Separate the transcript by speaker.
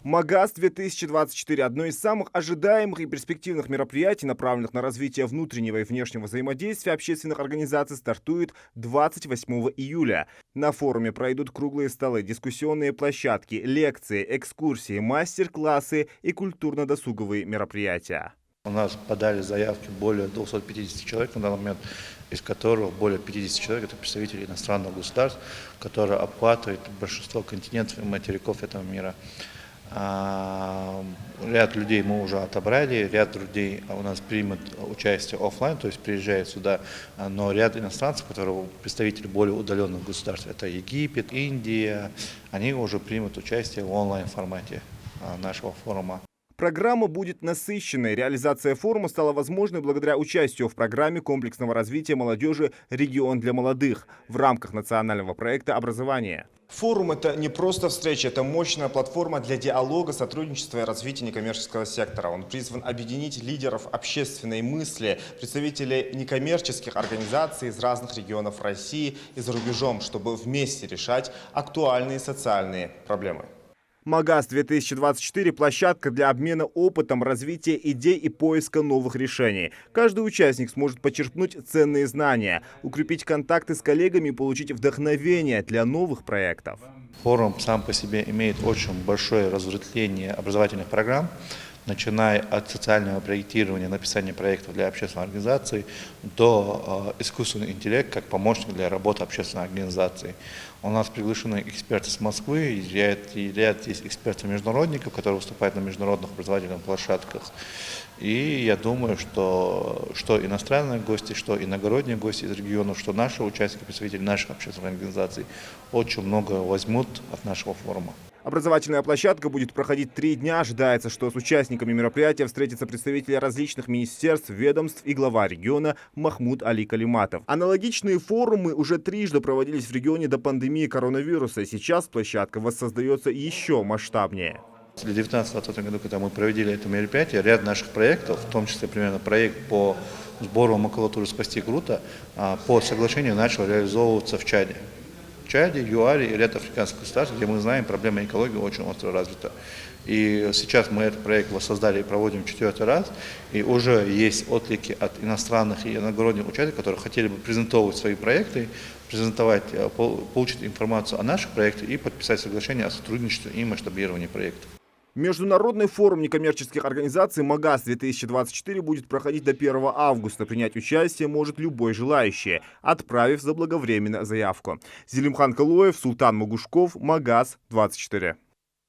Speaker 1: МАГАС-2024 – одно из самых ожидаемых и перспективных мероприятий, направленных на развитие внутреннего и внешнего взаимодействия общественных организаций, стартует 28 июля. На форуме пройдут круглые столы, дискуссионные площадки, лекции, экскурсии, мастер-классы и культурно-досуговые мероприятия.
Speaker 2: У нас подали заявки более 250 человек на данный момент, из которых более 50 человек – это представители иностранных государств, которые охватывают большинство континентов и материков этого мира. Ряд людей мы уже отобрали, ряд людей у нас примут участие офлайн, то есть приезжают сюда, но ряд иностранцев, которые представители более удаленных государств, это Египет, Индия, они уже примут участие в онлайн формате нашего форума.
Speaker 1: Программа будет насыщенной. Реализация форума стала возможной благодаря участию в программе комплексного развития молодежи «Регион для молодых» в рамках национального проекта образования.
Speaker 3: Форум – это не просто встреча, это мощная платформа для диалога, сотрудничества и развития некоммерческого сектора. Он призван объединить лидеров общественной мысли, представителей некоммерческих организаций из разных регионов России и за рубежом, чтобы вместе решать актуальные социальные проблемы.
Speaker 1: МАГАС-2024 – площадка для обмена опытом, развития идей и поиска новых решений. Каждый участник сможет почерпнуть ценные знания, укрепить контакты с коллегами и получить вдохновение для новых проектов.
Speaker 2: Форум сам по себе имеет очень большое разветвление образовательных программ, начиная от социального проектирования, написания проектов для общественной организации до искусственного интеллекта как помощник для работы общественной организации. У нас приглашены эксперты с Москвы, и ряд есть экспертов-международников, которые выступают на международных образовательных площадках. И я думаю, что иностранные гости, что иногородние гости из регионов, что наши участники, представители наших общественных организаций очень много возьмут от нашего форума.
Speaker 1: Образовательная площадка будет проходить 3 дня. Ожидается, что с участниками мероприятия встретятся представители различных министерств, ведомств и глава региона Махмуд Али Калиматов. Аналогичные форумы уже трижды проводились в регионе до пандемии коронавируса. Сейчас площадка воссоздается еще масштабнее.
Speaker 2: В 2019-2020 году, когда мы проводили это мероприятие, ряд наших проектов, в том числе примерно проект по сбору макулатуры «Спасти Грута», по соглашению начал реализовываться в Чаде. В Чаде, ЮАРе и ряд африканских государств, где мы знаем, проблема экологии очень остро развита. И сейчас мы этот проект воссоздали и проводим 4-й раз, и уже есть отклики от иностранных и иногородних участников, которые хотели бы презентовать свои проекты, получить информацию о наших проектах и подписать соглашение о сотрудничестве и масштабировании проектов.
Speaker 1: Международный форум некоммерческих организаций МАГАС-2024 будет проходить до 1 августа. Принять участие может любой желающий, отправив заблаговременно заявку. Зелимхан Калуев, Султан Магушков, МАГАС-24.